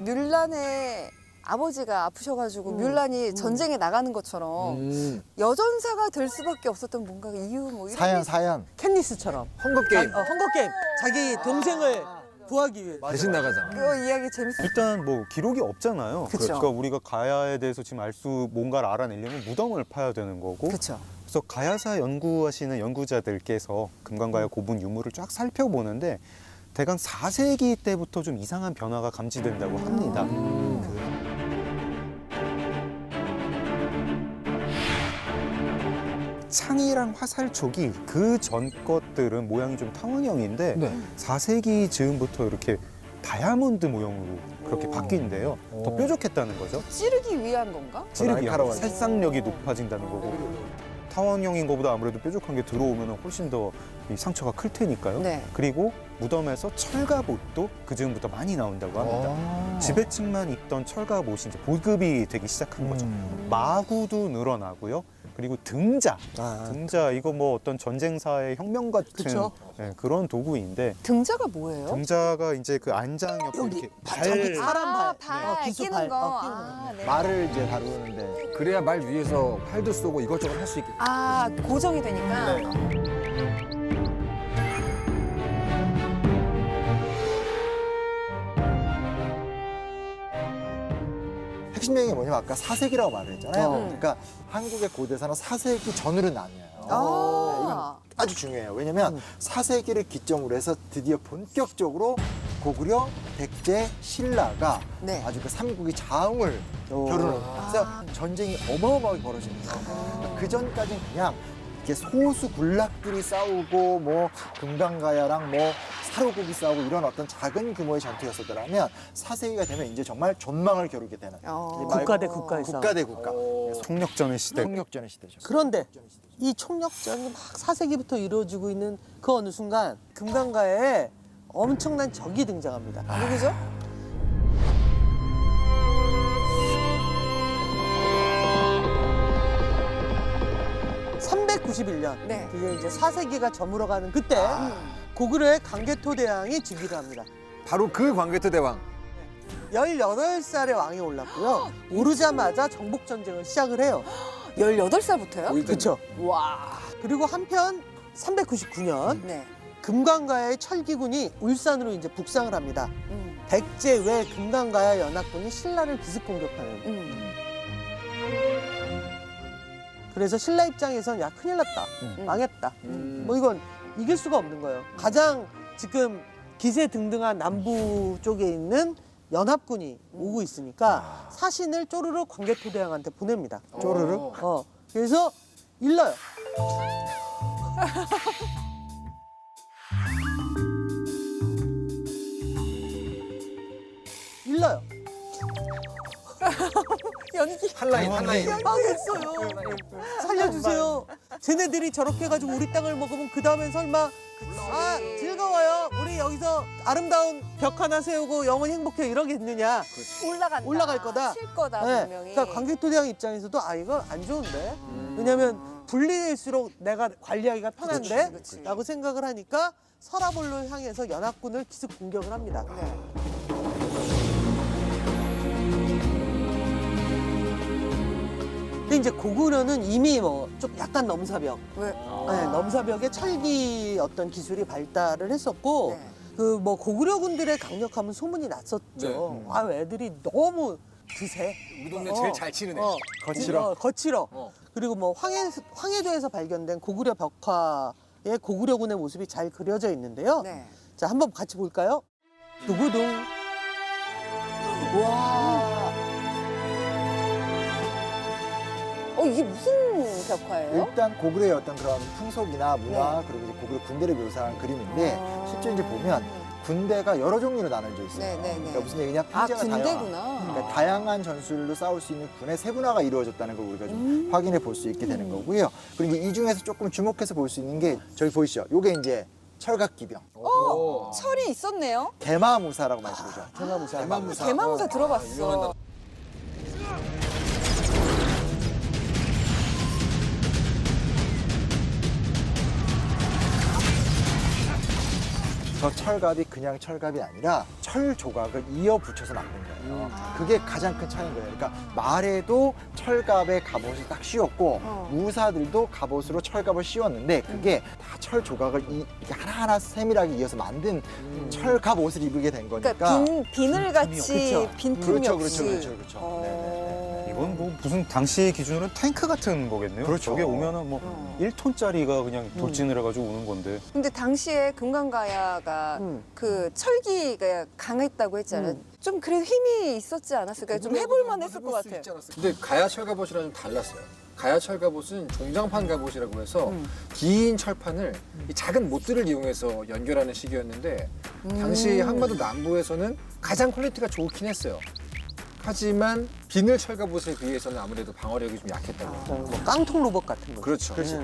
뮬란의 아버지가 아프셔가지고 뮤란이 전쟁에 나가는 것처럼 여전사가 될 수밖에 없었던 뭔가 이유 뭐 이런 사연. 캔니스처럼. 헝거게임 헝거게임. 자기 동생을 구하기 위해. 대신 나가잖아. 그 이야기 재밌었어요. 일단 뭐 기록이 없잖아요. 그쵸. 그러니까 우리가 가야에 대해서 지금 뭔가를 알아내려면 무덤을 파야 되는 거고. 그렇죠. 그래서 가야사 연구하시는 연구자들께서 금강가야 고분 유물을 쫙 살펴보는데 대강 4세기 때부터 좀 이상한 변화가 감지된다고 합니다. 창이랑 화살촉이 그 전 것들은 모양이 좀 타원형인데 네. 4세기 즈음부터 이렇게 다이아몬드 모형으로 그렇게 바뀐대요. 더 뾰족했다는 거죠. 찌르기 위한 건가? 찌르기 날카로워요. 살상력이 높아진다는 거고 타원형인 것보다 아무래도 뾰족한 게 들어오면 훨씬 더 이 상처가 클 테니까요. 네. 그리고 무덤에서 철갑옷도 그 즈음부터 많이 나온다고 합니다. 지배층만 입던 철갑옷이 이제 보급이 되기 시작한 거죠. 마구도 늘어나고요. 그리고 등자, 등자 이거 뭐 어떤 전쟁사의 혁명 같은 그쵸. 네, 그런 도구인데 등자가 뭐예요? 등자가 이제 그 안장 옆에 여기 이렇게 사람 발. 발 기수 끼는 발. 거. 끼는 거. 아, 네. 말을 이제 다루는데. 그래야 말 위에서 팔도 쏘고 이것저것 할 수 있게. 아, 고정이 되니까. 핵심적인 게 뭐냐면 아까 4세기라고 말을 했잖아요. 어. 그러니까 한국의 고대사는 4세기 전으로 나뉘어요. 아. 네, 이건 아주 중요해요. 왜냐면 4세기를 기점으로 해서 드디어 본격적으로 고구려, 백제, 신라가 네. 아주 그 삼국이 자웅을 겨루는 그래서 전쟁이 어마어마하게 벌어지는 거예요. 그 전까지는 그냥 이렇게 소수 군락들이 싸우고 뭐 금강가야랑 뭐 사로고기 싸우고 이런 어떤 작은 규모의 전투였었더라면 4세기가 되면 이제 정말 존망을 겨루게 되는 이제 말- 국가 대 국가의 싸움. 국가 대 국가 총력전의 시대. 폭력전의 시대죠. 그런데 이 총력전이 막 4세기부터 이루어지고 있는 그 어느 순간 금강가에 엄청난 적이 등장합니다. 누구죠? (391년) 네. 그게 이제 4세기가 저물어가는 그때 고구려의 강개토 대왕이 즉위를 합니다. 바로 그 광개토 대왕. 18살의 왕이 올랐고요. 오르자마자 정복 전쟁을 시작을 해요. 18살부터요? 그렇죠. 와. 그리고 한편 399년 네. 금강가야의 철기군이 울산으로 이제 북상을 합니다. 음. 백제 외 금강가야 연합군이 신라를 기습 공격하는. 음. 그래서 신라 입장에선 야 큰일 났다. 망했다. 음. 뭐 이건 이길 수가 없는 거예요. 가장 지금 기세 등등한 남부 쪽에 있는 연합군이 오고 있으니까 사신을 쪼르르 광개토 대왕한테 보냅니다. 쪼르르? 그래서 일러요. 일러요. 연기. 한라인. 망했어요. 살려주세요. 쟤네들이 저렇게 해가지고 우리 땅을 먹으면 그 다음엔 설마 아 즐거워요. 우리 여기서 아름다운 벽 하나 세우고 영원히 행복해 이러겠느냐. 올라간다. 올라갈 거다. 칠 거다 네. 분명히. 그러니까 광개토 대왕 입장에서도 아 이거 안 좋은데. 왜냐면 분리될수록 내가 관리하기가 편한데 그치. 라고 생각을 하니까 서라볼로 향해서 연합군을 기습 공격을 합니다. 네. 근데 이제 고구려는 이미 뭐 좀 약간 넘사벽, 왜? 네, 넘사벽에 철기 어떤 기술이 발달을 했었고 네. 그 뭐 고구려군들의 강력함은 소문이 났었죠. 네. 아 애들이 너무 드세. 우리 동네 제일 잘 치는 애. 거칠어. 거칠어. 어. 그리고 뭐 황해도에서 발견된 고구려 벽화에 고구려군의 모습이 잘 그려져 있는데요. 네. 자, 한번 같이 볼까요? 두구둥. 와. 이게 무슨 벽화예요? 일단 고구려의 어떤 그런 풍속이나 문화 네. 그리고 이제 고구려 군대를 묘사한 그림인데 아. 실제 이제 보면 군대가 여러 종류로 나눠져 있어요. 네, 네, 네. 그러니까 무슨 얘기냐? 아, 편제가 군대구나. 그러니까 다양한 전술로 싸울 수 있는 군의 세분화가 이루어졌다는 걸 우리가 좀 확인해 볼 수 있게 되는 거고요. 그리고 이제 이 중에서 조금 주목해서 볼 수 있는 게 저기 보이시죠? 요게 이제 철갑기병, 철이 있었네요. 대마무사라고 많이 부르죠. 대마무사. 대만무사. 대마무사 들어봤어. 저 철갑이 그냥 철갑이 아니라 철 조각을 이어 붙여서 만든 거예요. 그게 가장 큰 차이인 거예요. 그러니까 말에도 철갑에 갑옷을 딱 씌웠고 무사들도 갑옷으로 철갑을 씌웠는데 그게 다 철 조각을 이렇게 하나하나 세밀하게 이어서 만든 철갑 옷을 입게 된 거니까. 그러니까 비늘같이 그렇죠. 빈틈이 그렇죠, 없이. 그렇죠, 그렇죠, 그렇죠. 네네네. 이건 뭐 무슨 당시 기준으로는 탱크 같은 거겠네요. 그렇죠. 저게 오면은 뭐 1톤짜리가 그냥 돌진을 해가지고 오는 건데. 근데 당시에 금강가야가 그 철기가 강했다고 했잖아요. 좀 그래도 힘이 있었지 않았을까요? 좀 해볼만 했을 것 같아요. 근데 가야 철갑옷이랑 좀 달랐어요. 가야 철갑옷은 종장판 갑옷이라고 해서 긴 철판을 이 작은 못들을 이용해서 연결하는 식이었는데 당시 한반도 남부에서는 가장 퀄리티가 좋긴 했어요. 하지만 비늘 철갑옷에 비해서는 아무래도 방어력이 좀 약했다고. 뭐 깡통 로봇 같은 거. 그렇죠. 그렇지.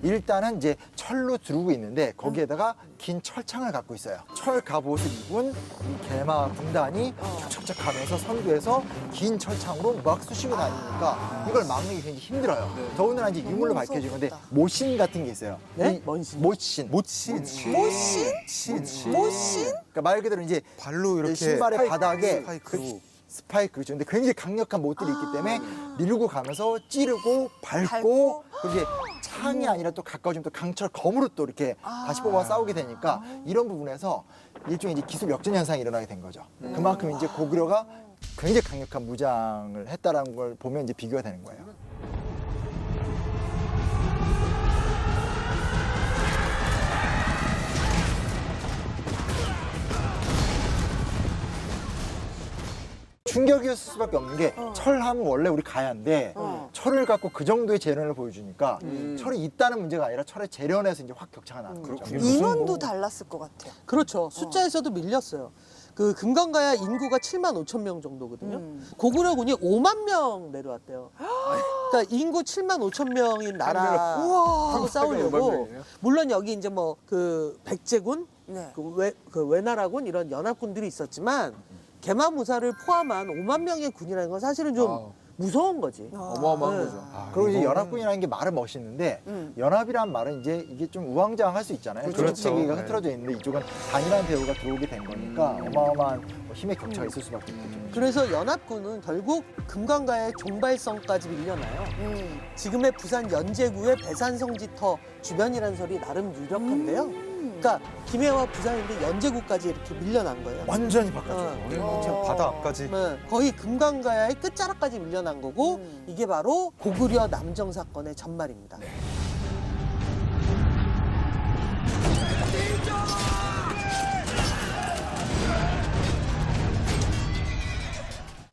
일단은 이제 철로 두르고 있는데 거기에다가 긴 철창을 갖고 있어요. 철 갑옷을 입은 이 개마 군단이 척척척 가면서 선두에서 긴 철창으로 막 쑤시고 다니니까 이걸 막는 게 굉장히 힘들어요. 더군다나 이제 유물로 밝혀진 건데 모신 같은 게 있어요. 네? 이 뭔 신? 모신. 모친. 모신? 그러니까 말 그대로 이제 발로 이렇게 신발의 바닥에 스파이크로. 스파이크죠. 근데 굉장히 강력한 못들이 있기 때문에 밀고 가면서 찌르고 밟고 그게 창이 아니라 또 가까워지면 또 강철 검으로 또 이렇게 다시 뽑아 싸우게 되니까 이런 부분에서 일종의 이제 기술 역전 현상이 일어나게 된 거죠. 그만큼 이제 고구려가 굉장히 강력한 무장을 했다라는 걸 보면 이제 비교가 되는 거예요. 충격이었을 수밖에 없는 게 철하면 원래 우리 가야인데 철을 갖고 그 정도의 재련을 보여주니까 철이 있다는 문제가 아니라 철의 재련에서 이제 확 격차가 나는 거죠. 인원도 달랐을 것 같아요. 그렇죠. 숫자에서도 밀렸어요. 그 금강가야 인구가 7만 5천 명 정도거든요. 고구려군이 5만 명 내려왔대요. 그러니까 인구 7만 5천 명인 나라하고 싸우려고 물론 여기 이제 뭐 그 백제군, 네. 그 외나라군 이런 연합군들이 있었지만 개마무사를 포함한 5만 명의 군이라는 건 사실은 좀 무서운 거지. 어마어마한 네. 거죠. 그리고 이제 연합군이라는 게 말은 멋있는데 연합이란 말은 이제 이게 좀 우왕좌왕할 수 있잖아요. 그렇죠. 체계가 네. 흐트러져 있는데 이쪽은 단일한 대우가 들어오게 된 거니까 어마어마한 뭐 힘의 격차가 있을 수밖에 없겠죠. 그래서 연합군은 결국 금강가의 종발성까지 밀려나요. 지금의 부산 연제구의 배산성지터 주변이라는 설이 나름 유력한데요. 그러니까 김해와 부산인데 연제구까지 이렇게 밀려난 거예요. 완전히 바뀌었죠. 저 바다 앞까지. 네, 거의 금강가야의 끝자락까지 밀려난 거고 이게 바로 고구려 남정 사건의 전말입니다.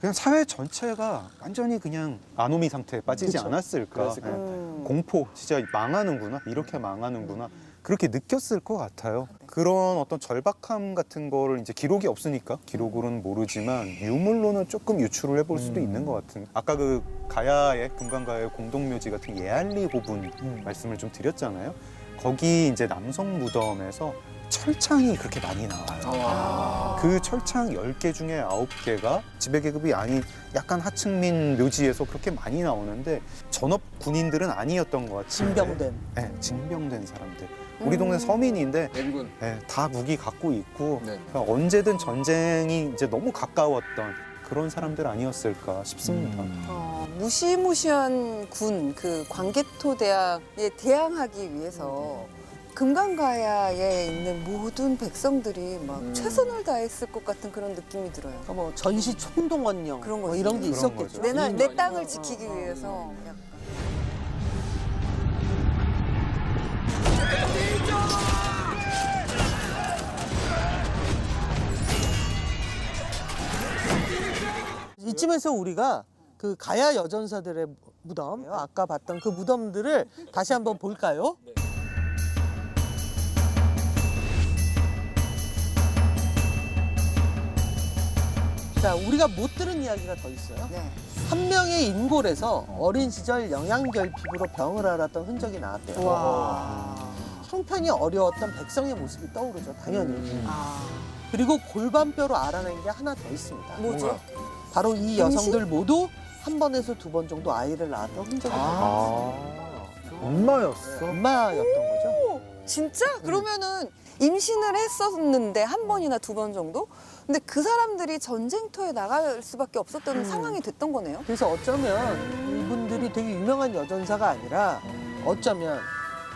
그냥 사회 전체가 완전히 그냥 아노미 상태에 빠지지 그쵸. 않았을까. 그랬을 것 예. 공포, 진짜 망하는구나, 이렇게 망하는구나. 그렇게 느꼈을 것 같아요. 그런 어떤 절박함 같은 거를 이제 기록이 없으니까 기록으로는 모르지만 유물로는 조금 유출을 해볼 수도 있는 것 같은. 아까 그 가야의 금강가야의 공동묘지 같은 예알리 고분 말씀을 좀 드렸잖아요. 거기 이제 남성 무덤에서 철창이 그렇게 많이 나와요. 그 철창 10개 중에 9개가 지배계급이 아닌 약간 하층민 묘지에서 그렇게 많이 나오는데 전업 군인들은 아니었던 것 같아요. 징병된. 네, 징병된 사람들. 우리 동네 서민인데 대부분. 네, 다 무기 갖고 있고 네. 그러니까 언제든 전쟁이 이제 너무 가까웠던 그런 사람들 아니었을까 싶습니다. 무시무시한 군, 그 광개토 대항에 대항하기 위해서 금강가야에 있는 모든 백성들이 막 최선을 다했을 것 같은 그런 느낌이 들어요. 그러니까 뭐 전시 총동원령 그런 뭐 거지. 이런 게 그런 있었겠죠. 거죠. 내 땅을 지키기 위해서 약간. 이쯤에서 우리가 그 가야 여전사들의 무덤, 아까 봤던 그 무덤들을 다시 한번 볼까요? 자, 우리가 못 들은 이야기가 더 있어요. 네. 한 명의 인골에서 어린 시절 영양결핍으로 병을 앓았던 흔적이 나왔대요. 와. 형편이 어려웠던 백성의 모습이 떠오르죠, 당연히. 아, 그리고 골반뼈로 알아낸 게 하나 더 있습니다. 뭐죠? 바로 이 여성들 모두 한 번에서 두 번 정도 아이를 낳았던 흔적이 나요. 엄마였어. 엄마였던 거죠. 진짜? 그러면은 임신을 했었는데 한 번이나 두 번 정도? 근데 그 사람들이 전쟁터에 나갈 수밖에 없었던 상황이 됐던 거네요. 그래서 어쩌면 이분들이 되게 유명한 여전사가 아니라 어쩌면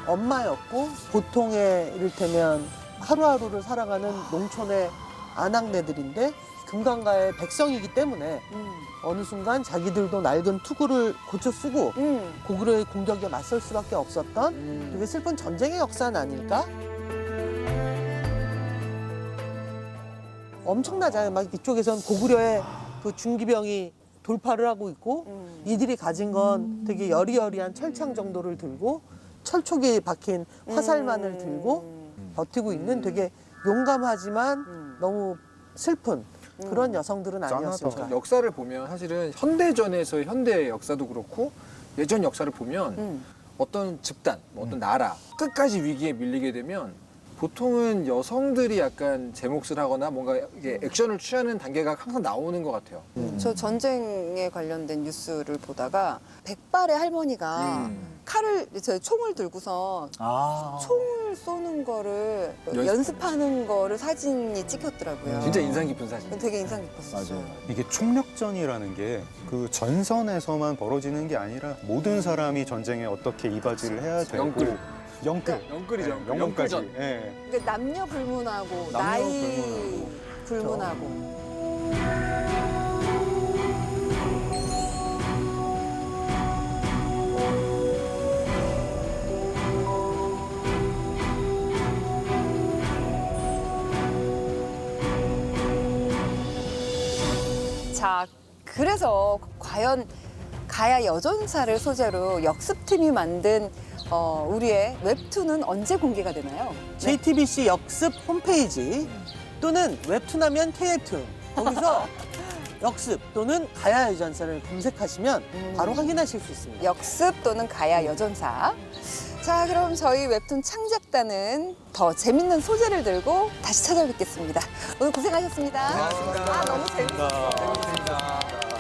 엄마였고 보통의 이를테면 하루하루를 살아가는 농촌의 아낙네들인데 금강가의 백성이기 때문에 어느 순간 자기들도 낡은 투구를 고쳐 쓰고 고구려의 공격에 맞설 수밖에 없었던 되게 슬픈 전쟁의 역사는 아닐까? 엄청나잖아요. 막 이쪽에선 고구려의 그 중기병이 돌파를 하고 있고 이들이 가진 건 되게 여리여리한 철창 정도를 들고 철촉이 박힌 화살만을 들고 버티고 있는 되게 용감하지만 너무 슬픈 그런 여성들은 아니었을까. 역사를 보면 사실은 현대전에서의 현대 역사도 그렇고 예전 역사를 보면 어떤 집단, 뭐 어떤 나라 끝까지 위기에 밀리게 되면 보통은 여성들이 약간 제 몫을 하거나 뭔가 이게 액션을 취하는 단계가 항상 나오는 것 같아요. 저 전쟁에 관련된 뉴스를 보다가 백발의 할머니가 칼을, 저 총을 들고서 총을 쏘는 거를 연습하는 거를 사진이 찍혔더라고요. 진짜 인상 깊은 사진. 되게 인상 깊었어요. 이게 총력전이라는 게 그 전선에서만 벌어지는 게 아니라 모든 사람이 전쟁에 어떻게 이바지를 해야 되고 영끌. 영끌. 영끌이죠. 네, 영끌까지. 영끌전. 예. 근데 남녀 불문하고 나이 불문하고. 자, 그래서 과연 가야 여전사를 소재로 역습팀이 만든 우리의 웹툰은 언제 공개가 되나요? JTBC 역습 홈페이지 또는 웹툰하면 K웹툰 거기서 역습 또는 가야 여전사를 검색하시면 바로 확인하실 수 있습니다. 역습 또는 가야 여전사. 자, 그럼 저희 웹툰 창작단은 더 재밌는 소재를 들고 다시 찾아뵙겠습니다. 오늘 고생하셨습니다. 고생하셨습니다. 아, 너무 재밌었어요. 재밌습니다.